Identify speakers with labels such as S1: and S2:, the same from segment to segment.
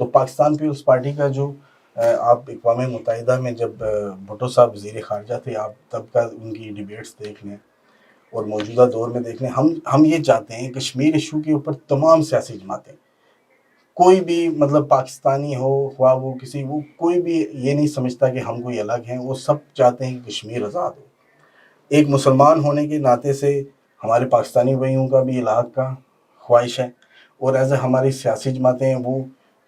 S1: تو Pakistan Peoples party کا جو آپ اقوام متحدہ میں جب بھٹو صاحب وزیر خارجہ تھے، آپ تب کا ان کی ڈیبیٹس دیکھ لیں اور موجودہ دور میں دیکھ لیں، ہم یہ چاہتے ہیں کشمیر ایشو کے اوپر تمام سیاسی جماعتیں، کوئی بھی مطلب پاکستانی ہو خواہ وہ کسی، وہ کوئی بھی یہ نہیں سمجھتا کہ ہم کوئی الگ ہیں، وہ سب چاہتے ہیں کہ کشمیر آزاد ہو۔ ایک مسلمان ہونے کے ناطے سے ہمارے پاکستانی بھائیوں کا بھی الحاق کا خواہش ہے، اور ایز اے ہماری سیاسی جماعتیں ہیں وہ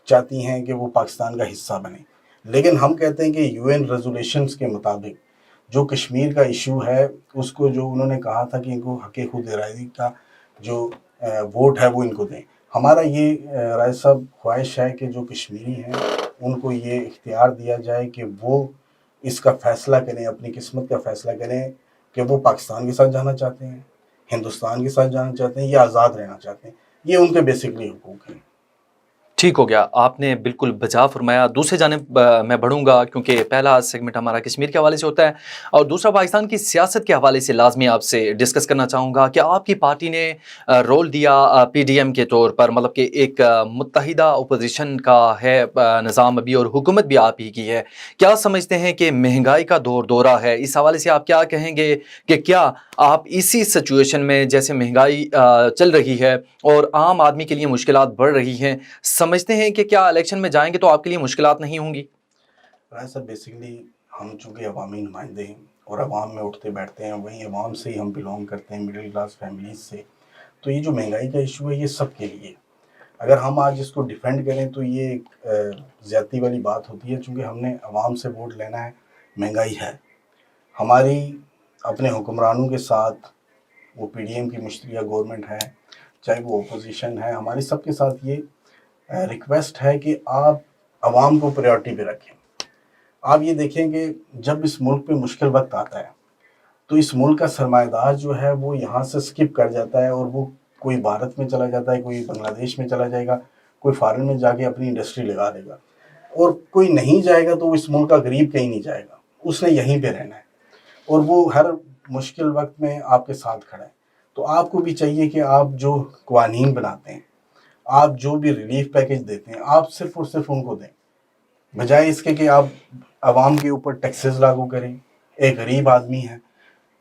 S1: چاہتی ہیں کہ وہ پاکستان کا حصہ بنیں، لیکن ہم کہتے ہیں کہ یو این ریزولیشنز کے مطابق جو کشمیر کا ایشو ہے اس کو، جو انہوں نے کہا تھا کہ ان کو حق خود ارادی کا جو ووٹ ہے وہ ان کو دیں، ہمارا یہ رائے صاحب خواہش ہے کہ جو کشمیری ہیں ان کو یہ اختیار دیا جائے کہ وہ اس کا فیصلہ کریں، اپنی قسمت کا فیصلہ کریں کہ وہ پاکستان کے ساتھ جانا چاہتے ہیں، ہندوستان کے ساتھ جانا چاہتے ہیں یا آزاد رہنا چاہتے ہیں، یہ ان کے بیسکلی حقوق ہیں۔
S2: ٹھیک ہو گیا، آپ نے بالکل بجا فرمایا۔ دوسری جانب میں بڑھوں گا کیونکہ پہلا سیگمنٹ ہمارا کشمیر کے حوالے سے ہوتا ہے، اور دوسرا پاکستان کی سیاست کے حوالے سے لازمی آپ سے ڈسکس کرنا چاہوں گا کہ آپ کی پارٹی نے رول دیا پی ڈی ایم کے طور پر، مطلب کہ ایک متحدہ اپوزیشن کا ہے نظام ابھی، اور حکومت بھی آپ ہی کی ہے۔ کیا سمجھتے ہیں کہ مہنگائی کا دورہ ہے، اس حوالے سے آپ کیا کہیں گے کہ کیا آپ اسی سچویشن میں جیسے مہنگائی چل رہی ہے اور عام آدمی کے لیے مشکلات بڑھ رہی ہیں، سمجھتے ہیں کہ کیا الیکشن میں جائیں گے تو آپ کے لیے مشکلات نہیں ہوں گی؟
S1: رائے صاحب بیسکلی ہم چونکہ عوامی نمائندے ہیں اور عوام میں اٹھتے بیٹھتے ہیں، وہیں عوام سے ہی ہم بلونگ کرتے ہیں، مڈل کلاس فیملیز سے، تو یہ جو مہنگائی کا ایشو ہے یہ سب کے لیے، اگر ہم آج اس کو ڈیفینڈ کریں تو یہ ایک زیادتی والی بات ہوتی ہے، چونکہ ہم نے عوام سے ووٹ لینا ہے۔ مہنگائی ہے ہماری اپنے حکمرانوں کے ساتھ، وہ پی ڈی ایم کی مشترکہ گورنمنٹ ہے چاہے وہ اپوزیشن ہے، ہماری سب کے ساتھ یہ ریکویسٹ ہے کہ آپ عوام کو پریورٹی پہ رکھیں۔ آپ یہ دیکھیں کہ جب اس ملک پہ مشکل وقت آتا ہے تو اس ملک کا سرمایہ دار جو ہے وہ یہاں سے سکپ کر جاتا ہے، اور وہ کوئی بھارت میں چلا جاتا ہے، کوئی بنگلہ دیش میں چلا جائے گا، کوئی فارن میں جا کے اپنی انڈسٹری لگا دے گا، اور کوئی نہیں جائے گا تو اس ملک کا غریب کہیں نہیں جائے گا، اس نے یہیں پہ رہنا ہے، اور وہ ہر مشکل وقت میں آپ کے ساتھ کھڑا ہے۔ تو آپ کو بھی چاہیے کہ آپ جو قوانین بناتے ہیں، آپ جو بھی ریلیف پیکج دیتے ہیں، آپ صرف اور صرف ان کو دیں، بجائے اس کے کہ آپ عوام کے اوپر ٹیکسز لاگو کریں۔ ایک غریب آدمی ہے،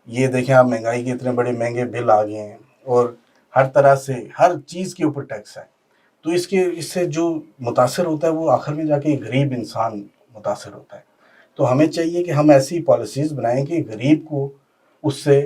S1: یہ دیکھیں آپ مہنگائی کے اتنے بڑے مہنگے بل آ گئے ہیں، اور ہر طرح سے ہر چیز کے اوپر ٹیکس ہے، تو اس سے جو متاثر ہوتا ہے وہ آخر میں جا کے ایک غریب انسان متاثر ہوتا ہے۔ تو ہمیں چاہیے کہ ہم ایسی پالیسیز بنائیں کہ غریب کو اس سے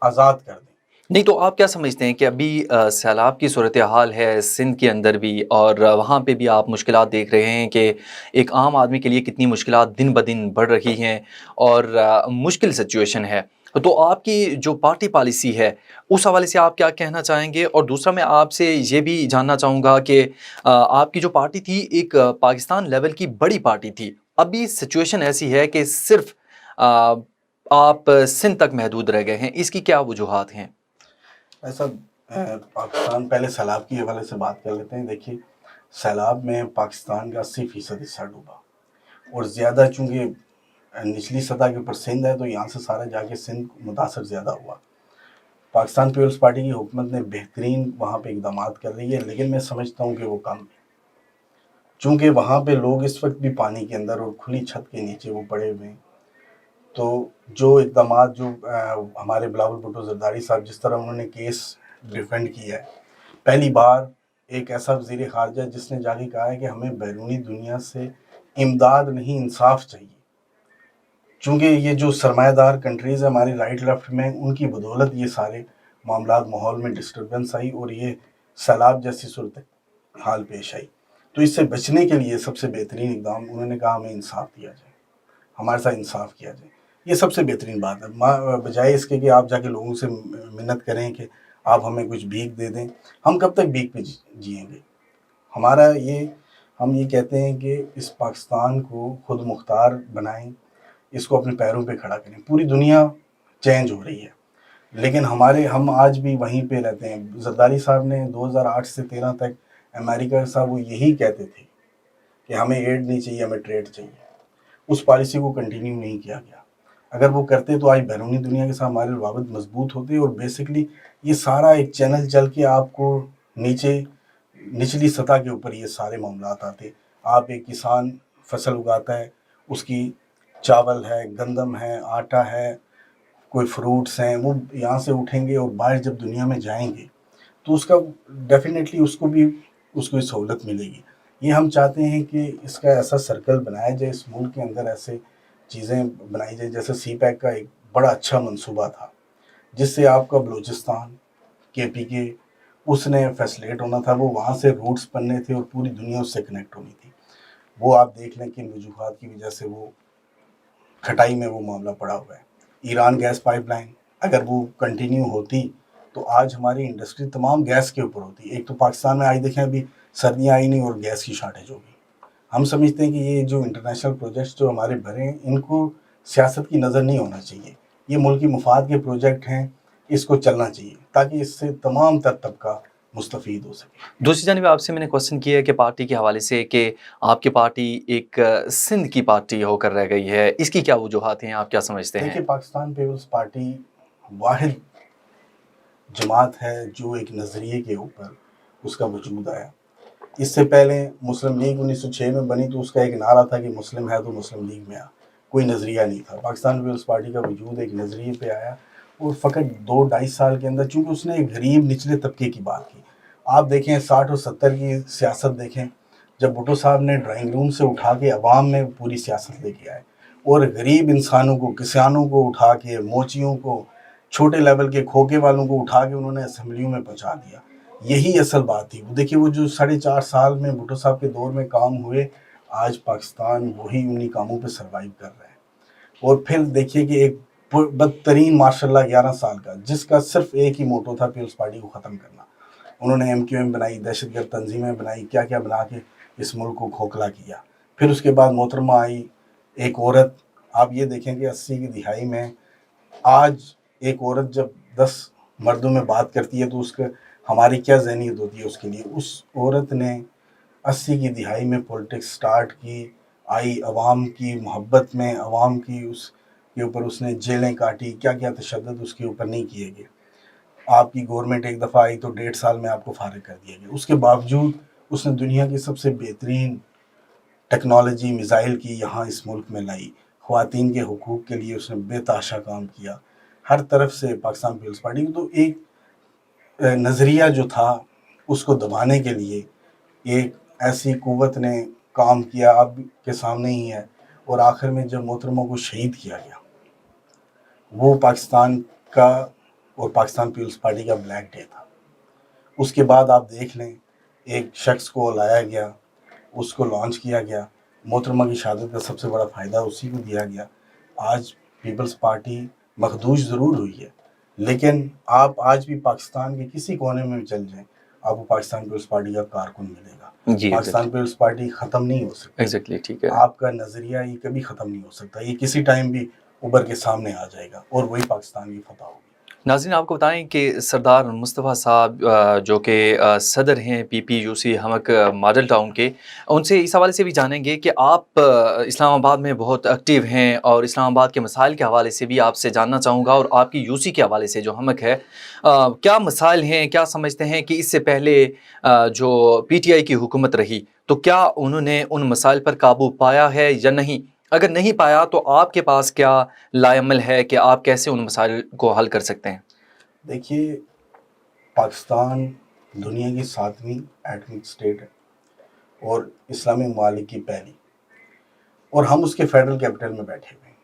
S1: آزاد کر دیں۔
S2: نہیں تو آپ کیا سمجھتے ہیں کہ ابھی سیلاب کی صورتحال ہے سندھ کے اندر بھی، اور وہاں پہ بھی آپ مشکلات دیکھ رہے ہیں کہ ایک عام آدمی کے لیے کتنی مشکلات دن بدن بڑھ رہی ہیں، اور مشکل سچویشن ہے، تو آپ کی جو پارٹی پالیسی ہے اس حوالے سے آپ کیا کہنا چاہیں گے؟ اور دوسرا میں آپ سے یہ بھی جاننا چاہوں گا کہ آپ کی جو پارٹی تھی ایک پاکستان لیول کی بڑی پارٹی تھی، ابھی سچویشن ایسی ہے کہ صرف آپ سندھ تک محدود رہ گئے ہیں، اس کی کیا وجوہات ہیں؟
S1: ایسا پاکستان، پہلے سیلاب کی حوالے سے بات کر لیتے ہیں۔ دیکھیے سیلاب میں پاکستان کا 80% حصہ ڈوبا، اور زیادہ چونکہ نچلی سطح کے اوپر سندھ ہے تو یہاں سے سارا جا کے سندھ متاثر زیادہ ہوا۔ پاکستان پیپلز پارٹی کی حکومت نے بہترین وہاں پہ اقدامات کر رہی ہے، لیکن میں سمجھتا ہوں کہ وہ کم ہے، چونکہ وہاں پہ لوگ اس وقت بھی پانی کے اندر اور کھلی چھت کے نیچے وہ پڑے ہوئے ہیں۔ تو جو اقدامات جو ہمارے بلاول بھٹو زرداری صاحب، جس طرح انہوں نے کیس ڈیفینڈ کیا ہے، پہلی بار ایک ایسا وزیر خارجہ جس نے جا کے کہا ہے کہ ہمیں بیرونی دنیا سے امداد نہیں، انصاف چاہیے، چونکہ یہ جو سرمایہ دار کنٹریز ہیں ہماری رائٹ لیفٹ میں، ان کی بدولت یہ سارے معاملات، ماحول میں ڈسٹربنس آئی اور یہ سیلاب جیسی صورت حال پیش آئی۔ تو اس سے بچنے کے لیے سب سے بہترین اقدام انہوں نے کہا ہمیں انصاف دیا جائے، ہمارے ساتھ انصاف کیا جائے، یہ سب سے بہترین بات ہے، بجائے اس کے کہ آپ جا کے لوگوں سے منت کریں کہ آپ ہمیں کچھ بھیک دے دیں۔ ہم کب تک بھیک پہ جئیں گے؟ ہمارا ہم یہ کہتے ہیں کہ اس پاکستان کو خود مختار بنائیں، اس کو اپنے پیروں پہ کھڑا کریں۔ پوری دنیا چینج ہو رہی ہے، لیکن ہم آج بھی وہیں پہ رہتے ہیں۔ زرداری صاحب نے 2008 سے 13 تک امریکہ صاحب وہ یہی کہتے تھے کہ ہمیں ایڈ نہیں چاہیے، ہمیں ٹریڈ چاہیے، اس پالیسی کو کنٹینیو نہیں کیا گیا۔ اگر وہ کرتے تو آج بیرونی دنیا کے ساتھ ہمارے روابط مضبوط ہوتے، اور بیسکلی یہ سارا ایک چینل چل کے آپ کو نیچے نچلی سطح کے اوپر یہ سارے معاملات آتے. آپ ایک کسان فصل اگاتا ہے, اس کی چاول ہے, گندم ہے, آٹا ہے, کوئی فروٹس ہیں, وہ یہاں سے اٹھیں گے اور باہر جب دنیا میں جائیں گے تو اس کا ڈیفینیٹلی اس کو بھی سہولت ملے گی. یہ ہم چاہتے ہیں کہ اس کا ایسا سرکل بنایا جائے, اس ملک کے اندر ایسے چیزیں بنائی جائیں. جیسے سی پیک کا ایک بڑا اچھا منصوبہ تھا جس سے آپ کا بلوچستان, کے پی کے, اس نے فیسلیٹ ہونا تھا, وہ وہاں سے روٹس بننے تھے اور پوری دنیا اس سے کنیکٹ ہونی تھی. وہ آپ دیکھ لیں کہ ان وجوہات کی وجہ سے وہ کھٹائی میں وہ معاملہ پڑا ہوا ہے. ایران گیس پائپ لائن اگر وہ کنٹینیو ہوتی تو آج ہماری انڈسٹری تمام گیس کے اوپر ہوتی. ایک تو پاکستان میں آج دیکھیں ابھی سردیاں آئی نہیں اور گیس کی شارٹیج ہوگی. ہم سمجھتے ہیں کہ یہ جو انٹرنیشنل پروجیکٹس جو ہمارے بھرے ہیں ان کو سیاست کی نظر نہیں ہونا چاہیے. یہ ملکی مفاد کے پروجیکٹ ہیں, اس کو چلنا چاہیے تاکہ اس سے تمام تر طبقہ مستفید ہو سکے.
S2: دوسری جانب آپ سے میں نے کوشچن کیا ہے کہ پارٹی کے حوالے سے کہ آپ کی پارٹی ایک سندھ کی پارٹی ہو کر رہ گئی ہے, اس کی کیا وجوہات ہیں, آپ کیا سمجھتے ہیں؟
S1: دیکھیے, پاکستان پیپلز پارٹی واحد جماعت ہے جو ایک نظریے کے اوپر اس کا وجود آیا. اس سے پہلے مسلم لیگ 1906 میں بنی تو اس کا ایک نعرہ تھا کہ مسلم ہے تو مسلم لیگ میں آ, کوئی نظریہ نہیں تھا. پاکستان پیپلز پارٹی کا وجود ایک نظریے پہ آیا اور فقط 2-2.5 سال کے اندر, چونکہ اس نے ایک غریب نچلے طبقے کی بات کی. آپ دیکھیں 60 اور 70 کی سیاست دیکھیں, جب بھٹو صاحب نے ڈرائنگ روم سے اٹھا کے عوام میں پوری سیاست لے کے آئے اور غریب انسانوں کو, کسانوں کو اٹھا کے, موچیوں کو, چھوٹے لیول کے کھوکے والوں کو اٹھا کے انہوں نے اسمبلیوں میں پہنچا دیا. یہی اصل بات تھی. وہ دیکھیے, وہ جو 4.5 سال میں بھٹو صاحب کے دور میں کام ہوئے, آج پاکستان وہی انہی کاموں پہ سروائیو کر رہا ہے. اور پھر دیکھیے کہ ایک بدترین ماشاء اللہ 11 سال کا, جس کا صرف ایک ہی موٹو تھا پیپلز پارٹی کو ختم کرنا. انہوں نے ایم کیو ایم بنائی, دہشت گرد تنظیمیں بنائی, کیا کیا بنا کے اس ملک کو کھوکھلا کیا. پھر اس کے بعد محترمہ آئی, ایک عورت. آپ یہ دیکھیں کہ 80 کی دہائی میں آج ایک عورت جب 10 مردوں میں بات کرتی ہے تو اس کے ہماری کیا ذہنیت ہوتی ہے اس کے لیے. اس عورت نے 80 کی دہائی میں پولیٹکس سٹارٹ کی, آئی عوام کی محبت میں, عوام کی اس کے اوپر اس نے جیلیں کاٹی, کیا کیا تشدد اس کے اوپر نہیں کیے گئے. آپ کی گورنمنٹ ایک دفعہ آئی تو 1.5 سال میں آپ کو فارغ کر دیا گیا. اس کے باوجود اس نے دنیا کی سب سے بہترین ٹیکنالوجی میزائل کی یہاں اس ملک میں لائی. خواتین کے حقوق کے لیے اس نے بے تحاشا کام کیا. ہر طرف سے پاکستان پیپلز پارٹی کو تو ایک نظریہ جو تھا اس کو دبانے کے لیے ایک ایسی قوت نے کام کیا, اب کے سامنے ہی ہے. اور آخر میں جب محترموں کو شہید کیا گیا, وہ پاکستان کا اور پاکستان پیپلز پارٹی کا بلیک ڈے تھا. اس کے بعد آپ دیکھ لیں, ایک شخص کو لایا گیا, اس کو لانچ کیا گیا, محترمہ کی شہادت کا سب سے بڑا فائدہ اسی کو دیا گیا. آج پیپلز پارٹی مخدوش ضرور ہوئی ہے, لیکن آپ آج بھی پاکستان کے کسی کونے میں چل جائیں, آپ کو پاکستان پیپلز پارٹی کا کارکن ملے گا.
S2: جی,
S1: پاکستان پیپلز پارٹی ختم نہیں ہو سکتی.
S2: ایگزیکٹلی, ٹھیک ہے.
S1: آپ کا نظریہ یہ کبھی ختم نہیں ہو سکتا. یہ کسی ٹائم بھی ابھر کے سامنے آ جائے گا اور وہی پاکستان کی فتح ہوگی.
S2: ناظرین, آپ کو بتائیں کہ سردار مصطفیٰ صاحب جو کہ صدر ہیں پی پی یو سی ہمک ماڈل ٹاؤن کے, ان سے اس حوالے سے بھی جانیں گے کہ آپ اسلام آباد میں بہت ایکٹیو ہیں اور اسلام آباد کے مسائل کے حوالے سے بھی آپ سے جاننا چاہوں گا, اور آپ کی یو سی کے حوالے سے جو ہمک ہے کیا مسائل ہیں, کیا سمجھتے ہیں کہ اس سے پہلے جو پی ٹی آئی کی حکومت رہی تو کیا انہوں نے ان مسائل پر قابو پایا ہے یا نہیں؟ اگر نہیں پایا تو آپ کے پاس کیا لائے عمل ہے کہ آپ کیسے ان مسائل کو حل کر سکتے ہیں؟
S1: دیکھیے, پاکستان دنیا کی 7ویں ایٹمک اسٹیٹ ہے اور اسلامی ممالک کی پہلی, اور ہم اس کے فیڈرل کیپٹل میں بیٹھے ہوئے ہیں.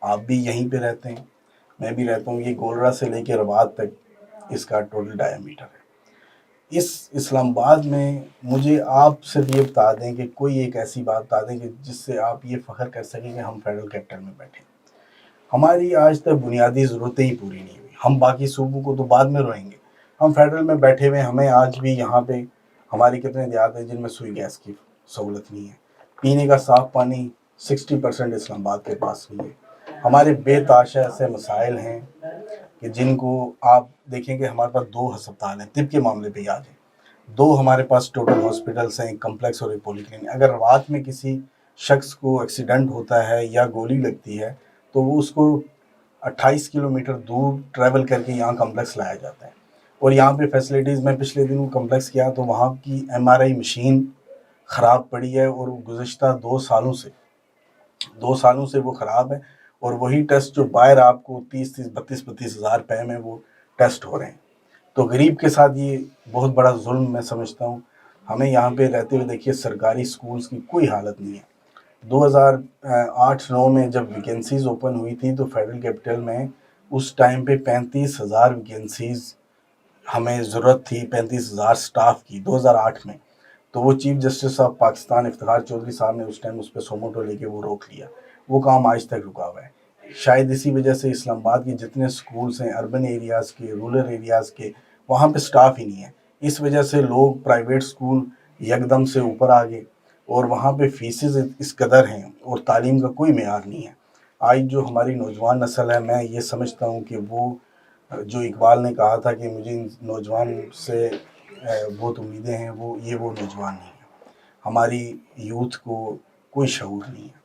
S1: آپ بھی یہیں پہ رہتے ہیں, میں بھی رہتا ہوں. یہ گولرا سے لے کے رواد تک اس کا ٹوٹل ڈایا میٹر ہے. اس اسلام آباد میں مجھے آپ صرف یہ بتا دیں کہ کوئی ایک ایسی بات بتا دیں کہ جس سے آپ یہ فخر کر سکیں کہ ہم فیڈرل کیپٹل میں بیٹھے. ہماری آج تک بنیادی ضرورتیں ہی پوری نہیں ہوئی. ہم باقی صوبوں کو تو بعد میں روئیں گے, ہم فیڈرل میں بیٹھے ہوئے. ہمیں آج بھی یہاں پہ ہماری کتنے دیہات ہیں جن میں سوئی گیس کی سہولت نہیں ہے. پینے کا صاف پانی 60% اسلام آباد کے پاس نہیں ہے. ہمارے بے تحاشا ایسے مسائل ہیں کہ جن کو آپ دیکھیں کہ ہمارے پاس 2 ہسپتال ہیں. طب کے معاملے پہ یاد ہے, 2 ہمارے پاس ٹوٹل ہاسپٹلس ہیں, ایک کمپلیکس اور ایک پولی کلینک. اگر رات میں کسی شخص کو ایکسیڈنٹ ہوتا ہے یا گولی لگتی ہے تو وہ اس کو 28 کلومیٹر دور ٹریول کر کے یہاں کمپلیکس لایا جاتا ہے. اور یہاں پہ فیسلٹیز میں پچھلے دنوں کمپلیکس کیا تو وہاں کی MRI مشین خراب پڑی ہے اور گزشتہ 2 سالوں سے وہ خراب ہے، اور وہی ٹیسٹ جو باہر آپ کو 32 ہزار روپے میں وہ ٹیسٹ ہو رہے ہیں. تو غریب کے ساتھ یہ بہت بڑا ظلم میں سمجھتا ہوں. ہمیں یہاں پہ رہتے ہوئے دیکھیے سرکاری سکولز کی کوئی حالت نہیں ہے. 2008-9 میں جب ویکینسیز اوپن ہوئی تھی تو فیڈرل کیپٹل میں اس ٹائم پہ 35,000 ویکینسیز ہمیں ضرورت تھی، 35,000 سٹاف کی 2008 میں. تو وہ chief justice of Pakistan Iftikhar Chaudhry صاحب نے اس ٹائم اس پہ سوموٹو لے کے وہ روک لیا. وہ کام آج تک رکا ہوا ہے. شاید اسی وجہ سے اسلام آباد کے جتنے سکولز ہیں اربن ایریاز کے، رورل ایریاز کے، وہاں پہ سٹاف ہی نہیں ہے. اس وجہ سے لوگ پرائیویٹ سکول یکدم سے اوپر آ گئے، اور وہاں پہ فیسز اس قدر ہیں اور تعلیم کا کوئی معیار نہیں ہے. آج جو ہماری نوجوان نسل ہے، میں یہ سمجھتا ہوں کہ وہ جو اقبال نے کہا تھا کہ مجھے ان نوجوان سے بہت امیدیں ہیں، وہ نوجوان نہیں ہیں. ہماری یوتھ کو کوئی شعور نہیں ہے.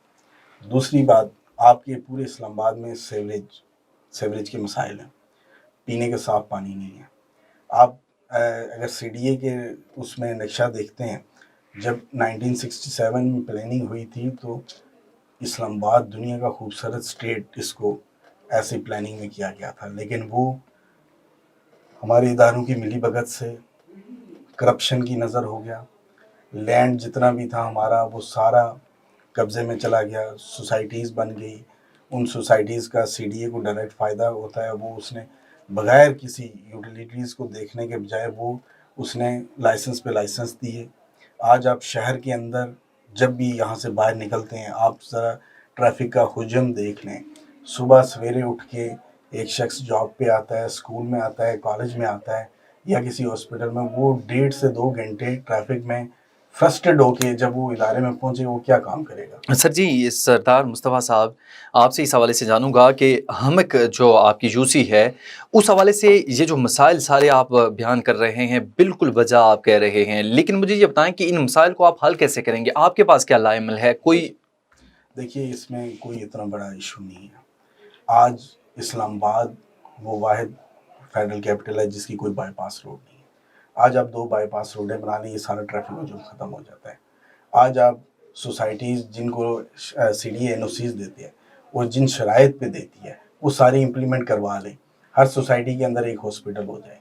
S1: دوسری بات، آپ کے پورے اسلام آباد میں سیوریج کے مسائل ہیں، پینے کا صاف پانی نہیں ہے. آپ اگر CDA کے اس میں نقشہ دیکھتے ہیں، جب 1967 میں پلاننگ ہوئی تھی تو اسلام آباد دنیا کا خوبصورت اسٹیٹ اس کو ایسی پلاننگ میں کیا گیا تھا، لیکن وہ ہمارے اداروں کی ملی بھگت سے کرپشن کی نظر ہو گیا. لینڈ جتنا بھی تھا ہمارا وہ سارا قبضے میں چلا گیا. سوسائٹیز بن گئی، ان سوسائٹیز کا CDA کو ڈائریکٹ فائدہ ہوتا ہے. وہ اس نے بغیر کسی یوٹیلیٹیز کو دیکھنے کے بجائے وہ اس نے لائسنس پہ لائسنس دیے. آج آپ شہر کے اندر جب بھی یہاں سے باہر نکلتے ہیں، آپ ذرا ٹریفک کا حجم دیکھ لیں. صبح سویرے اٹھ کے ایک شخص جاب پہ آتا ہے، اسکول میں آتا ہے، کالج میں آتا ہے یا کسی ہاسپٹل میں، وہ 1.5 سے 2 گھنٹے ٹریفک میں فرسٹریٹ ہو کے جب وہ ادارے میں پہنچے وہ کیا کام کرے گا؟
S2: سر جی، سردار مصطفیٰ صاحب، آپ سے اس حوالے سے جانوں گا کہ ہمک جو آپ کی یوسی ہے، اس حوالے سے یہ جو مسائل سارے آپ بیان کر رہے ہیں بالکل وجہ آپ کہہ رہے ہیں، لیکن مجھے یہ بتائیں کہ ان مسائل کو آپ حل کیسے کریں گے؟ آپ کے پاس کیا لائے عمل ہے؟ کوئی
S1: دیکھیے اس میں کوئی اتنا بڑا ایشو نہیں ہے. آج اسلام آباد وہ واحد فیڈرل کیپٹل ہے جس کی کوئی بائی پاس روڈ نہیں ہے. آج آپ 2 بائی پاس روڈیں بنا لیں، یہ سارا ٹریفک جو ختم ہو جاتا ہے. آج آپ سوسائٹیز جن کو CDA NOCs دیتے ہیں اور جن شرائط پہ دیتی ہے وہ ساری امپلیمنٹ کروا لیں. ہر سوسائٹی کے اندر ایک ہاسپٹل ہو جائے،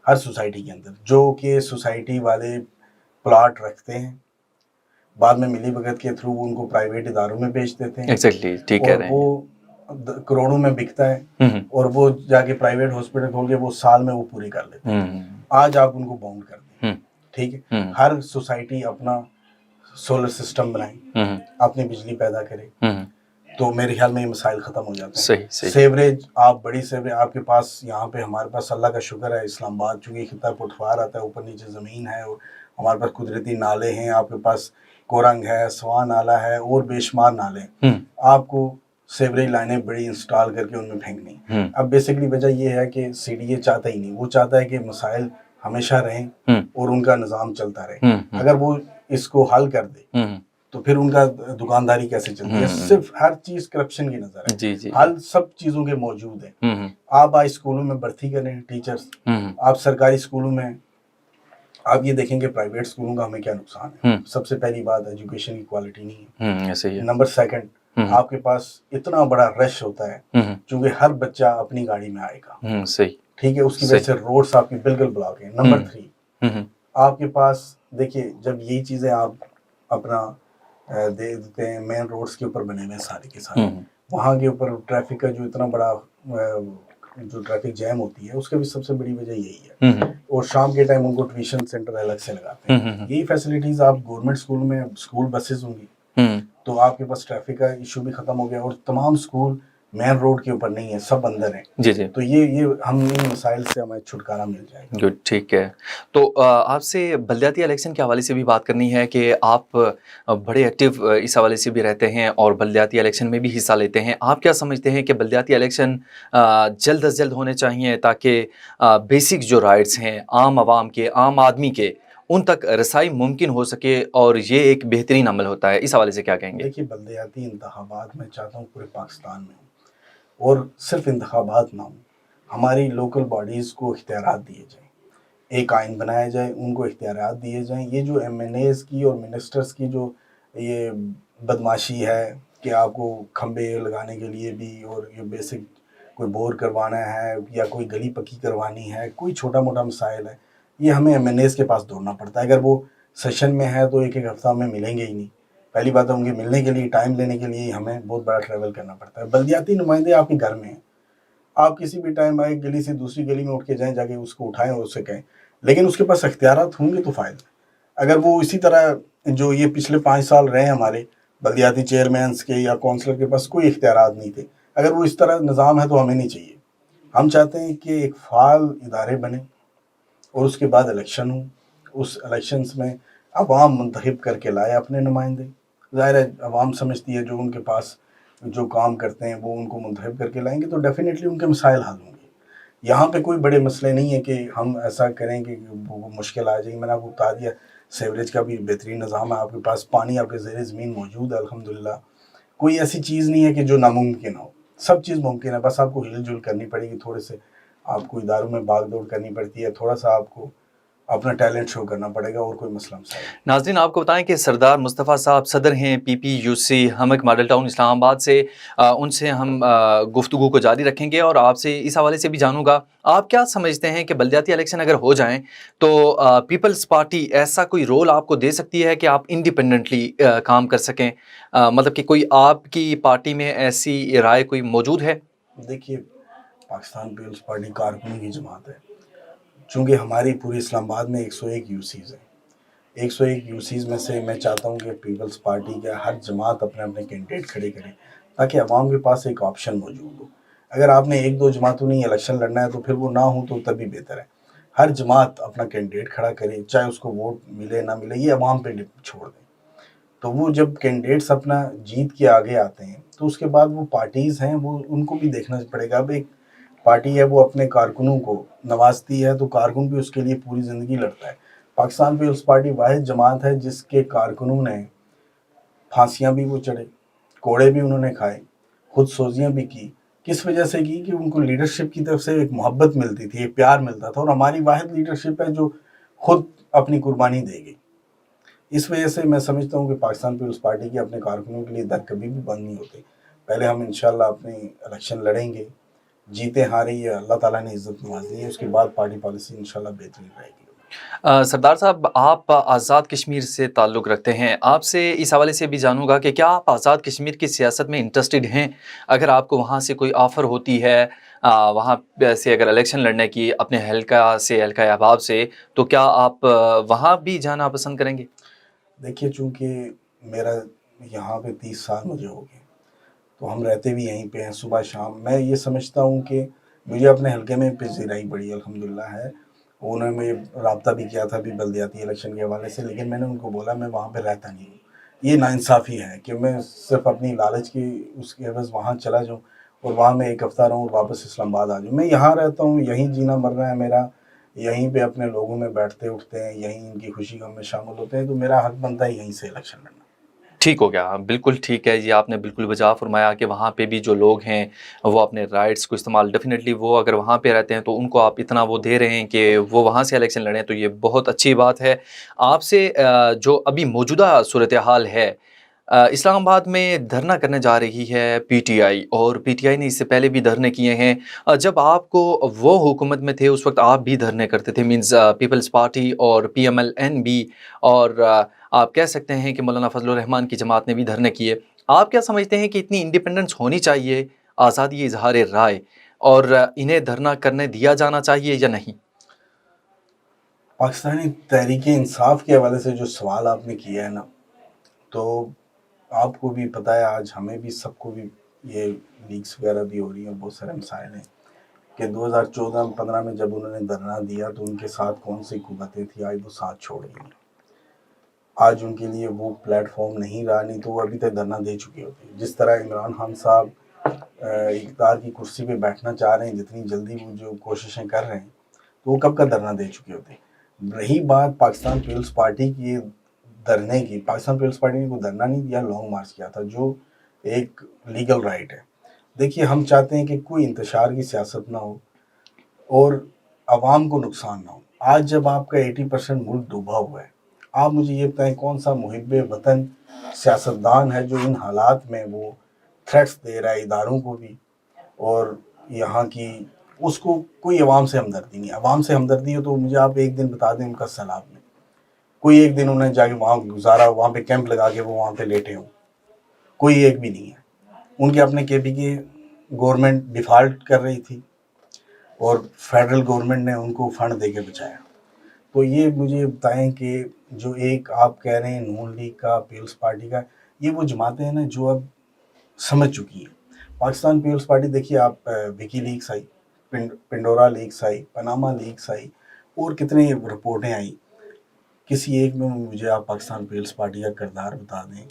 S1: ہر سوسائٹی کے اندر، جو کہ سوسائٹی والے پلاٹ رکھتے ہیں، بعد میں ملی بھگت کے تھرو ان کو پرائیویٹ اداروں میں بیچ دیتے ہیں،
S2: ایگزیکٹلی ٹھیک کہہ
S1: اور
S2: رہے
S1: وہ
S2: ہیں.
S1: کروڑوں میں بکتا ہے، اور وہ جا کے پرائیویٹ ہاسپٹل کھول کے وہ سال میں وہ پوری کر لیتے ہیں. آج آپ ان کو باؤنڈ کر دیں، ٹھیک ہے، ہر سوسائٹی اپنا سولر سسٹم بنائیں، اپنی بجلی پیدا کرے، تو میرے خیال میں یہ مسائل ختم ہو جاتے ہیں.
S2: صحیح
S1: سیوریج، آپ بڑی سیوریج آپ کے پاس، یہاں پہ ہمارے پاس اللہ کا شکر ہے اسلام آباد چونکہ خطہ پٹوار آتا ہے، اوپر نیچے زمین ہے، اور ہمارے پاس قدرتی نالے ہیں. آپ کے پاس کورنگ ہے، سوان نالا ہے، اور بے شمار نالے ہیں. آپ کو سیوریج لائنیں بڑی انسٹال کر کے ان میں پھینکنی. اب بیسکلی وجہ یہ ہے کہ CDA چاہتا ہی نہیں، وہ چاہتا ہے کہ مسائل ہمیشہ رہیں اور ان کا نظام چلتا رہے. اگر وہ اس کو حل کر دے تو پھر ان کا دکانداری کیسے چلتی ہے؟ صرف ہر چیز کرپشن کی نظر ہے.
S2: جی جی
S1: حل سب چیزوں کے موجود ہیں. آپ آج اسکولوں میں بھرتی کریں ٹیچرز، آپ سرکاری اسکولوں میں آپ یہ دیکھیں کہ پرائیویٹ اسکولوں کا ہمیں کیا نقصان ہے. سب سے پہلی بات ایجوکیشن کی کوالٹی نہیں ہے. نمبر 2 آپ کے پاس اتنا بڑا رش ہوتا ہے چونکہ ہر بچہ اپنی گاڑی میں آئے گا، ٹھیک ہے، اس کی وجہ سے روڈس آپ کی بالکل بلاک ہیں. نمبر 3 آپ کے پاس دیکھیے جب یہی چیزیں آپ اپنا دے دیتے ہیں، مین روڈز کے اوپر بنے ہوئے سارے کے سارے، وہاں کے اوپر ٹریفک کا جو اتنا بڑا جو ٹریفک جیم ہوتی ہے اس کی بھی سب سے بڑی وجہ یہی ہے. اور شام کے ٹائم ان کو ٹیوشن سینٹر الگ سے لگاتے ہیں. یہی فیسلٹیز آپ گورنمنٹ اسکول میں، اسکول بسز ہوں گی تو آپ کے پاس ٹریفک کا ایشو بھی ختم ہو گیا. اور تمام اسکول مین روڈ کے اوپر نہیں ہے، سب اندر ہیں.
S2: جی
S1: تو یہ ہم ان مسائل سے ہمیں چھٹکارا مل جائے گا.
S2: گڈ، ٹھیک ہے. تو آپ سے بلدیاتی الیکشن کے حوالے سے بھی بات کرنی ہے کہ آپ بڑے ایکٹیو اس حوالے سے بھی رہتے ہیں اور بلدیاتی الیکشن میں بھی حصہ لیتے ہیں. آپ کیا سمجھتے ہیں کہ بلدیاتی الیکشن جلد از جلد ہونے چاہیے تاکہ بیسک جو رائٹس ہیں عام عوام کے، عام آدمی کے، ان تک رسائی ممکن ہو سکے، اور یہ ایک بہترین عمل ہوتا ہے؟ اس حوالے سے کیا کہیں گے؟
S1: دیکھیے بلدیاتی انتخابات میں چاہتا ہوں پورے پاکستان میں ہوں، اور صرف انتخابات نہ ہوں، ہماری لوکل باڈیز کو اختیارات دیے جائیں. ایک آئین بنایا جائے, ان کو اختیارات دیے جائیں. یہ جو ایم این ایز کی اور منسٹرز کی جو یہ بدماشی ہے کہ آپ کو کھمبے لگانے کے لیے بھی, اور یہ بیسک کوئی بور کروانا ہے یا کوئی گلی پکی کروانی ہے, کوئی چھوٹا موٹا مسائل ہے, یہ ہمیں ایم این ایز کے پاس دوڑنا پڑتا ہے. اگر وہ سیشن میں ہے تو ایک ہفتہ ہمیں ملیں گے ہی نہیں. پہلی بات ہے ان کے ملنے کے لیے ٹائم لینے کے لیے ہمیں بہت بڑا ٹریول کرنا پڑتا ہے. بلدیاتی نمائندے آپ کے گھر میں ہیں, آپ کسی بھی ٹائم آئے گلی سے دوسری گلی میں اٹھ کے جائیں, جا کے اس کو اٹھائیں اور اسے کہیں, لیکن اس کے پاس اختیارات ہوں گے تو فائدہ. اگر وہ اسی طرح جو یہ پچھلے 5 سال رہے ہمارے بلدیاتی چیئرمینس کے یا کونسلر کے پاس کوئی اختیارات نہیں تھے, اگر وہ اس طرح نظام ہے تو ہمیں نہیں چاہیے. ہم چاہتے ہیں کہ ایک فعال ادارے بنے اور اس کے بعد الیکشن ہوں. اس الیکشنز میں عوام منتخب کر کے لائے اپنے نمائندے. ظاہر ہے عوام سمجھتی ہے جو ان کے پاس جو کام کرتے ہیں وہ ان کو منتخب کر کے لائیں گے تو ڈیفینیٹلی ان کے مسائل حل ہوں گے. یہاں پہ کوئی بڑے مسئلے نہیں ہے کہ ہم ایسا کریں کہ وہ مشکل آ جائے. میں نے آپ کو بتا دیا سیوریج کا بھی بہترین نظام ہے, آپ کے پاس پانی آپ کے زیر زمین موجود ہے الحمدللہ. کوئی ایسی چیز نہیں ہے کہ جو ناممکن ہو, سب چیز ممکن ہے. بس آپ کو ہل جل کرنی پڑے گی, تھوڑے سے آپ کو اداروں میں بھاگ دوڑ کرنی پڑتی ہے, تھوڑا سا آپ کو اپنا ٹیلنٹ شو کرنا پڑے گا, اور کوئی مسئلہ مسائل.
S2: ناظرین آپ کو بتائیں کہ سردار مصطفیٰ صاحب صدر ہیں پی پی یو سی ہمک ماڈل ٹاؤن اسلام آباد سے. ان سے ہم گفتگو کو جاری رکھیں گے اور آپ سے اس حوالے سے بھی جانوں گا آپ کیا سمجھتے ہیں کہ بلدیاتی الیکشن اگر ہو جائیں تو پیپلز پارٹی ایسا کوئی رول آپ کو دے سکتی ہے کہ آپ انڈیپینڈنٹلی کام کر سکیں, مطلب کہ کوئی آپ کی پارٹی میں ایسی رائے کوئی موجود ہے؟
S1: دیکھیے پاکستان پیپلز پارٹی کارکنوں کی جماعت ہے. چونکہ ہماری پوری اسلام آباد میں 101 یو سیز ہیں, 101 یو سیز میں سے میں چاہتا ہوں کہ پیپلز پارٹی کے ہر جماعت اپنے اپنے کینڈیڈیٹ کھڑے کریں تاکہ عوام کے پاس ایک آپشن موجود ہو. اگر آپ نے 1-2 جماعتوں نہیں الیکشن لڑنا ہے تو پھر وہ نہ ہوں تو تب بھی بہتر ہے. ہر جماعت اپنا کینڈیڈیٹ کھڑا کرے, چاہے اس کو ووٹ ملے نہ ملے یہ عوام پہ چھوڑ دیں. تو وہ جب کینڈیڈیٹس اپنا جیت کے آگے آتے ہیں تو اس کے بعد وہ پارٹیز ہیں وہ ان کو بھی دیکھنا پڑے گا. اب ایک پارٹی ہے وہ اپنے کارکنوں کو نوازتی ہے تو کارکن بھی اس کے لیے پوری زندگی لڑتا ہے. پاکستان پیپلز پارٹی واحد جماعت ہے جس کے کارکنوں نے پھانسیاں بھی وہ چڑھے, کوڑے بھی انہوں نے کھائے, خود سوزیاں بھی کی. کس وجہ سے کی کہ ان کو لیڈرشپ کی طرف سے ایک محبت ملتی تھی, ایک پیار ملتا تھا, اور ہماری واحد لیڈرشپ ہے جو خود اپنی قربانی دے گئی. اس وجہ سے میں سمجھتا ہوں کہ پاکستان پیپلز پارٹی کے اپنے کارکنوں کے لیے در کبھی بھی بند نہیں ہوتے. پہلے ہم انشاءاللہ اپنے الیکشن لڑیں گے, جیتے ہارے یہ اللہ تعالیٰ نے عزت نوازی ہے, اس کے بعد پارٹی پالیسی انشاءاللہ بہترین رہے گی.
S2: سردار صاحب آپ آزاد کشمیر سے تعلق رکھتے ہیں, آپ سے اس حوالے سے بھی جانوں گا کہ کیا آپ آزاد کشمیر کی سیاست میں انٹرسٹڈ ہیں؟ اگر آپ کو وہاں سے کوئی آفر ہوتی ہے وہاں سے اگر الیکشن لڑنے کی اپنے حلقہ احباب سے, تو کیا آپ وہاں بھی جانا پسند کریں گے؟
S1: دیکھیے چونکہ میرا یہاں پہ 30 سال مجھے ہو گئے تو ہم رہتے بھی یہیں پہ ہیں صبح شام. میں یہ سمجھتا ہوں کہ مجھے اپنے حلقے میں پذیرائی بڑی الحمدللہ ہے. انہوں نے مجھے رابطہ بھی کیا تھا بھی بلدیاتی الیکشن کے حوالے سے, لیکن میں نے ان کو بولا میں وہاں پہ رہتا نہیں ہوں. یہ ناانصافی ہے کہ میں صرف اپنی لالچ کی اس کے عوض وہاں چلا جاؤں اور وہاں میں 1 ہفتہ رہوں اور واپس اسلام آباد آ جاؤں. میں یہاں رہتا ہوں, یہیں جینا مرنا ہے میرا, یہیں پہ اپنے لوگوں میں بیٹھتے اٹھتے ہیں, یہیں ان کی خوشی غم میں شامل ہوتے ہیں, تو میرا حق بنتا ہے یہیں سے الیکشن لڑنا.
S2: ٹھیک ہو گیا, بالکل ٹھیک ہے. یہ آپ نے بالکل بجا فرمایا کہ وہاں پہ بھی جو لوگ ہیں وہ اپنے رائٹس کو استعمال ڈیفینیٹلی وہ اگر وہاں پہ رہتے ہیں تو ان کو آپ اتنا وہ دے رہے ہیں کہ وہ وہاں سے الیکشن لڑیں, تو یہ بہت اچھی بات ہے. آپ سے جو ابھی موجودہ صورتحال ہے, اسلام آباد میں دھرنا کرنے جا رہی ہے پی ٹی آئی, اور پی ٹی آئی نے اس سے پہلے بھی دھرنے کیے ہیں. جب آپ کو وہ حکومت میں تھے اس وقت آپ بھی دھرنے کرتے تھے, مینز پیپلز پارٹی اور پی ایم ایل این بھی, اور آپ کہہ سکتے ہیں کہ مولانا فضل الرحمان کی جماعت نے بھی دھرنے کیے. آپ کیا سمجھتے ہیں کہ اتنی انڈیپینڈنس ہونی چاہیے, آزادی اظہار رائے, اور انہیں دھرنا کرنے دیا جانا چاہیے یا نہیں؟
S1: پاکستانی تحریک انصاف کے حوالے سے جو سوال آپ نے کیا ہے نا, تو آپ کو بھی پتہ ہے, آج ہمیں بھی سب کو بھی یہ لیکس وغیرہ بھی ہو رہی ہیں, بہت سارے مسائل ہیں کہ 2014-15 میں جب انہوں نے دھرنا دیا تو ان کے ساتھ کون سی قوتیں تھیں, آج وہ ساتھ چھوڑ گئی. آج ان کے لیے وہ پلیٹ فارم نہیں رہا, نہیں تو وہ ابھی تک دھرنا دے چکے ہوتے. جس طرح عمران خان صاحب اقتدار کی کرسی پہ بیٹھنا چاہ رہے ہیں, جتنی جلدی وہ جو کوششیں کر رہے ہیں, تو وہ کب کا دھرنا دے چکے ہوتے. رہی بات پاکستان پیپلز پارٹی کی دھرنے کی, پاکستان پیپلز پارٹی نے کوئی دھرنا نہیں دیا, لانگ مارچ کیا تھا جو ایک لیگل رائٹ ہے. دیکھیے ہم چاہتے ہیں کہ کوئی انتشار کی سیاست نہ ہو اور عوام کو نقصان نہ ہو. آج جب آپ کا 80% ملک ڈوبا ہوا ہے، آپ مجھے یہ بتائیں کون سا محب وطن سیاستدان ہے جو ان حالات میں وہ تھریٹس دے رہا ہے اداروں کو بھی، اور یہاں کی اس کو کوئی عوام سے ہمدردی نہیں. عوام سے ہمدردی ہو تو مجھے آپ ایک دن بتا دیں ان کا سیلاب میں کوئی ایک دن انہیں جا کے وہاں گزارا، وہاں پہ کیمپ لگا کے وہ وہاں پہ لیٹے ہوں، کوئی ایک بھی نہیں ہے. ان کے اپنے کے پی کے گورنمنٹ ڈیفالٹ کر رہی تھی اور فیڈرل گورنمنٹ نے ان کو فنڈ دے کے بچایا. تو یہ مجھے بتائیں کہ جو ایک آپ کہہ رہے ہیں نون لیگ کا، پیپلز پارٹی کا، یہ وہ جماعتیں ہیں نا جو اب سمجھ چکی ہیں. پاکستان پیپلز پارٹی دیکھیے آپ، وکی لیکس آئی، پنڈورا لیکس آئی، پناما لیکس آئی، اور کتنے رپورٹیں آئیں. کسی ایک میں مجھے آپ پاکستان پیپلز پارٹی کا کردار بتا دیں.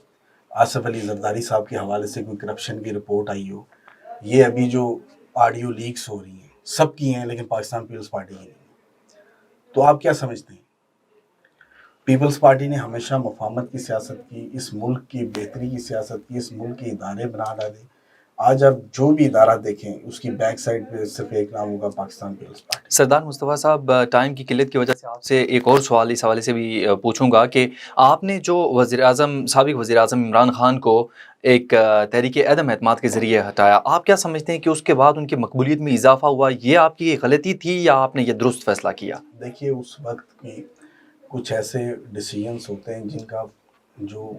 S1: آصف علی زرداری صاحب کے حوالے سے کوئی کرپشن کی رپورٹ آئی ہو. یہ ابھی جو آڈیو لیکس ہو رہی ہیں سب کی ہیں لیکن پاکستان پیپلز پارٹی کی نہیں. تو آپ کیا سمجھتے ہیں؟ پیپلز پارٹی نے ہمیشہ مفاہمت کی سیاست کی، اس ملک کی بہتری کی سیاست کی، اس ملک کے ادارے بنا ڈالے. آج آپ جو بھی ادارہ دیکھیں اس کی بیک سائڈ پہ صرف ایک نام ہوگا پاکستان پیپلز پارٹی.
S2: سردار مصطفیٰ صاحب، ٹائم کی قلت کی وجہ سے آپ سے ایک اور سوال اس حوالے سے بھی پوچھوں گا کہ آپ نے جو سابق وزیر اعظم عمران خان کو ایک تحریک عدم اعتماد کے ذریعے ہٹایا، آپ کیا سمجھتے ہیں کہ اس کے بعد ان کی مقبولیت میں اضافہ ہوا؟ یہ آپ کی غلطی تھی یا آپ نے یہ درست فیصلہ کیا؟
S1: دیکھیے اس وقت کی کچھ ایسے ڈیسیجنس ہوتے ہیں جن کا جو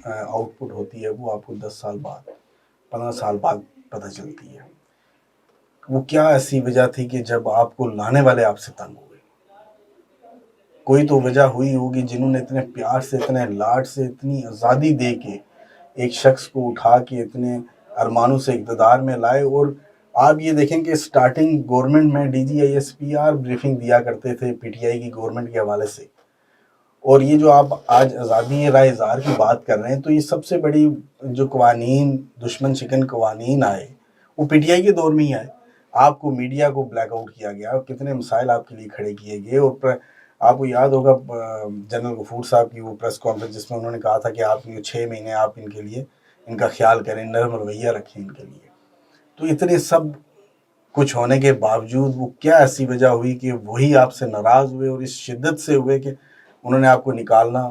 S1: آؤٹ پٹ ہوتی ہے وہ آپ کو 10 سال بعد، 15 سال بعد پتہ چلتی ہے. وہ کیا ایسی وجہ تھی کہ جب آپ کو لانے والے آپ سے تنگ ہو گئے؟ کوئی تو وجہ ہوئی ہوگی جنہوں نے اتنے پیار سے، اتنے لاڈ سے، اتنی آزادی دے کے ایک شخص کو اٹھا کے اتنے ارمانوں سے اقتدار میں لائے. اور آپ یہ دیکھیں کہ سٹارٹنگ گورنمنٹ میں D G I S P R briefing دیا کرتے تھے پی ٹی آئی کی گورنمنٹ کے حوالے سے. اور یہ جو آپ آج آزادی رائے اظہار کی بات کر رہے ہیں تو یہ سب سے بڑی جو قوانین، دشمن شکن قوانین آئے وہ پی ٹی آئی کے دور میں ہی آئے. آپ کو میڈیا کو بلیک آؤٹ کیا گیا، کتنے مسائل آپ کے لیے کھڑے کیے گئے. اور آپ کو یاد ہوگا جنرل غفور صاحب کی وہ پریس کانفرنس جس میں انہوں نے کہا تھا کہ آپ 6 مہینے آپ ان کے لیے ان کا خیال کریں، نرم رویہ رکھیں ان کے لیے. تو اتنے سب کچھ ہونے کے باوجود وہ کیا ایسی وجہ ہوئی کہ وہی آپ سے ناراض ہوئے اور اس شدت سے ہوئے کہ انہوں نے آپ کو نکالنا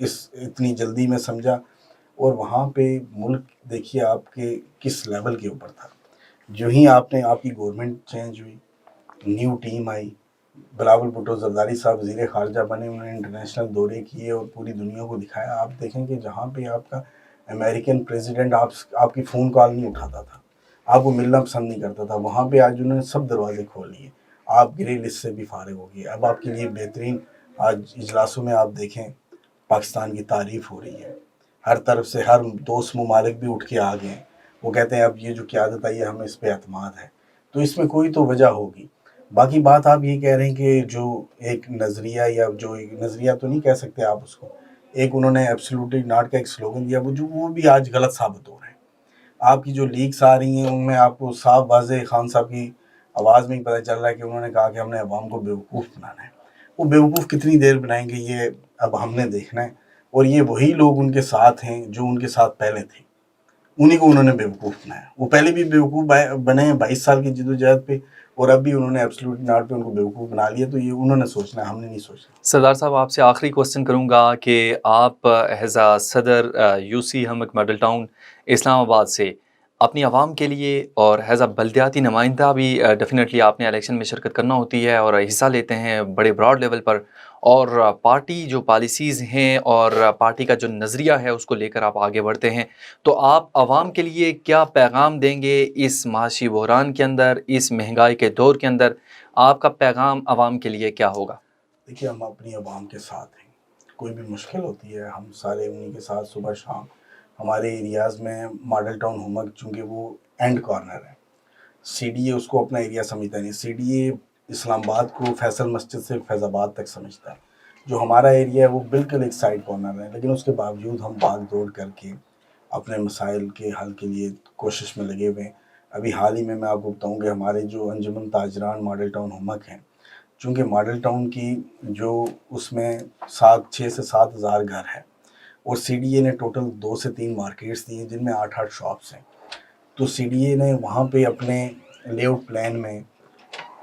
S1: اس اتنی جلدی میں سمجھا. اور وہاں پہ ملک دیکھیے آپ کے کس لیول کے اوپر تھا. جو ہی آپ کی گورنمنٹ چینج ہوئی، new team I, Bilawal Bhutto Zardari صاحب وزیر خارجہ بنے، انہوں نے انٹرنیشنل دورے کیے اور پوری دنیا کو دکھایا. آپ دیکھیں کہ جہاں پہ آپ کا امریکن پریزیڈنٹ آپ کی فون کال نہیں اٹھاتا تھا، آپ کو ملنا پسند نہیں کرتا تھا، وہاں پہ آج انہوں نے سب دروازے کھول لیے. آپ گرے لسٹ سے بھی فارغ ہو گئے. اب آپ کے لیے بہترین آج اجلاسوں میں آپ دیکھیں پاکستان کی تعریف ہو رہی ہے، ہر طرف سے ہر دوست ممالک بھی اٹھ کے آ گئے. وہ کہتے ہیں اب یہ جو قیادت آئی ہے ہمیں اس پہ اعتماد ہے. تو اس میں کوئی تو وجہ ہوگی. باقی بات آپ یہ کہہ رہے ہیں کہ جو ایک نظریہ، یا جو ایک نظریہ تو نہیں کہہ سکتے آپ اس کو، ایک انہوں نے ایبسلیوٹلی ناٹ کا ایک سلوگن دیا، وہ بھی آج غلط ثابت ہو رہے ہیں. آپ کی جو لیکس آ رہی ہیں ان میں آپ کو صاف واضح خان صاحب کی آواز میں ہی پتہ چل رہا ہے کہ انہوں نے کہا کہ ہم نے عوام کو بیوقوف بنانا ہے. وہ بیوقوف کتنی دیر بنائیں گے یہ اب ہم نے دیکھنا ہے. اور یہ وہی لوگ ان کے ساتھ ہیں جو ان کے ساتھ پہلے تھے، انہی کو انہوں نے بیوقوف بنایا. وہ پہلے بھی بیوقوف بنے ہیں 22 سال کی جدوجہد پہ، اور اب بھی انہوں نے ایبسلیوٹ ناٹ پہ ان کو بیوقوف بنا لیا. تو یہ انہوں نے سوچنا ہے، ہم نے نہیں سوچنا.
S2: سردار صاحب، آپ سے آخری کوسچن کروں گا کہ آپ ایز اے صدر یو سی ہمک ماڈل ٹاؤن اسلام آباد سے اپنی عوام کے لیے، اور ایز اے بلدیاتی نمائندہ بھی ڈیفینیٹلی آپ نے الیکشن میں شرکت کرنا ہوتی ہے اور حصہ لیتے ہیں بڑے براڈ لیول پر، اور پارٹی جو پالیسیز ہیں اور پارٹی کا جو نظریہ ہے اس کو لے کر آپ آگے بڑھتے ہیں، تو آپ عوام کے لیے کیا پیغام دیں گے اس معاشی بحران کے اندر، اس مہنگائی کے دور کے اندر؟ آپ کا پیغام عوام کے لیے کیا ہوگا؟
S1: دیکھیے ہم اپنی عوام کے ساتھ ہیں، کوئی بھی مشکل ہوتی ہے ہم سارے انہی کے ساتھ صبح شام. ہمارے ایریاز میں ماڈل ٹاؤن ہمک چونکہ وہ اینڈ کارنر ہے، سی ڈی اے اس کو اپنا ایریا سمجھتا نہیں. سی ڈی اے اسلام آباد کو فیصل مسجد سے فیض آباد تک سمجھتا ہے. جو ہمارا ایریا ہے وہ بالکل ایک سائڈ کارنر ہے، لیکن اس کے باوجود ہم بھاگ دوڑ کر کے اپنے مسائل کے حل کے لیے کوشش میں لگے ہوئے ہیں. ابھی حال ہی میں آپ کو بتاؤں کہ ہمارے جو انجمن تاجران ماڈل ٹاؤن ہمک ہیں، چونکہ ماڈل ٹاؤن کی جو اس میں 6 سے 7 ہزار گھر ہے، اور سی ڈی اے نے ٹوٹل 2 سے 3 مارکیٹس دی ہیں جن میں 8 شاپس ہیں. تو سی ڈی اے نے وہاں پہ اپنے لے آؤٹ پلان میں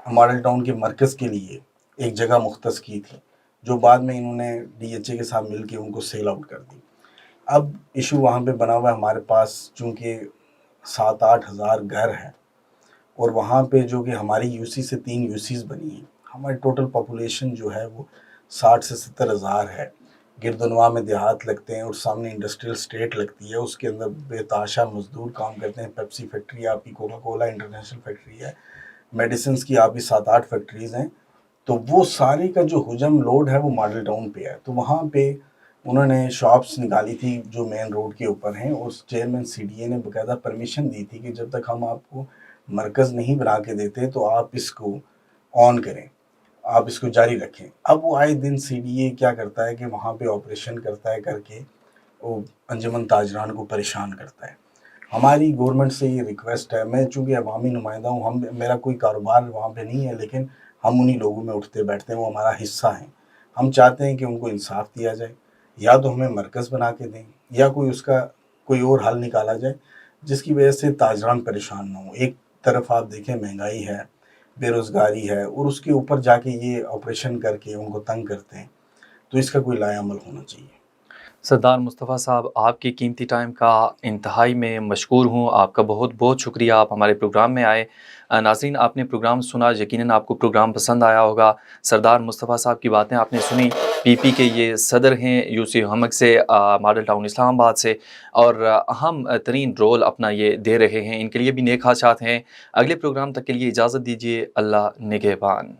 S1: ماڈل ٹاؤن کے مرکز کے لیے ایک جگہ مختص کی تھی جو بعد میں انہوں نے ڈی ایچ اے کے ساتھ مل کے ان کو سیل آؤٹ کر دی. اب ایشو وہاں پہ بنا ہوا ہے ہمارے پاس، چونکہ 7-8 ہزار گھر ہیں اور وہاں پہ جو کہ ہماری یو سی سے 3 یو سیز بنی ہیں. ہماری ٹوٹل پاپولیشن جو ہے وہ 60 سے 70 ہزار ہے. گردنواں میں دیہات لگتے ہیں اور سامنے انڈسٹریل اسٹیٹ لگتی ہے، اس کے اندر بے تحاشا مزدور کام کرتے ہیں. پیپسی فیکٹری آپ کی، کوکا کولا انٹرنیشنل فیکٹری ہے، میڈیسنز کی آپ کی 7-8 فیکٹریز ہیں. تو وہ سارے کا جو حجم لوڈ ہے وہ ماڈل ٹاؤن پہ ہے. تو وہاں پہ انہوں نے شاپس نکالی تھی جو مین روڈ کے اوپر ہیں. اس چیئرمین سی ڈی اے نے باقاعدہ پرمیشن دی تھی کہ جب تک ہم آپ کو مرکز نہیں بنا کے دیتے تو آپ اس کو آن کریں، آپ اس کو جاری رکھیں. اب وہ آئے دن سی ڈی اے کیا کرتا ہے کہ وہاں پہ آپریشن کرتا ہے، کر کے وہ انجمن تاجران کو پریشان کرتا ہے. ہماری گورنمنٹ سے یہ ریکویسٹ ہے، میں چونکہ عوامی نمائندہ ہوں، میرا کوئی کاروبار وہاں پہ نہیں ہے، لیکن ہم انہی لوگوں میں اٹھتے بیٹھتے ہیں، وہ ہمارا حصہ ہیں. ہم چاہتے ہیں کہ ان کو انصاف دیا جائے، یا تو ہمیں مرکز بنا کے دیں یا کوئی اس کا کوئی اور حل نکالا جائے جس کی وجہ سے تاجران پریشان نہ ہوں. ایک طرف آپ دیکھیں مہنگائی ہے، بے روزگاری ہے، اور اس کے اوپر جا کے یہ آپریشن کر کے ان کو تنگ کرتے ہیں. تو اس کا کوئی لائے عمل ہونا چاہیے.
S2: سردار مصطفیٰ صاحب، آپ کے قیمتی ٹائم کا انتہائی میں مشکور ہوں. آپ کا بہت بہت شکریہ، آپ ہمارے پروگرام میں آئے. ناظرین، آپ نے پروگرام سنا، یقیناً آپ کو پروگرام پسند آیا ہوگا. سردار مصطفیٰ صاحب کی باتیں آپ نے سنی. پی پی کے یہ صدر ہیں یو سی ہمک سے، ماڈل ٹاؤن اسلام آباد سے، اور اہم ترین رول اپنا یہ دے رہے ہیں. ان کے لیے بھی نیک خواہشات ہیں. اگلے پروگرام تک کے لیے اجازت دیجیے. اللہ نگہبان.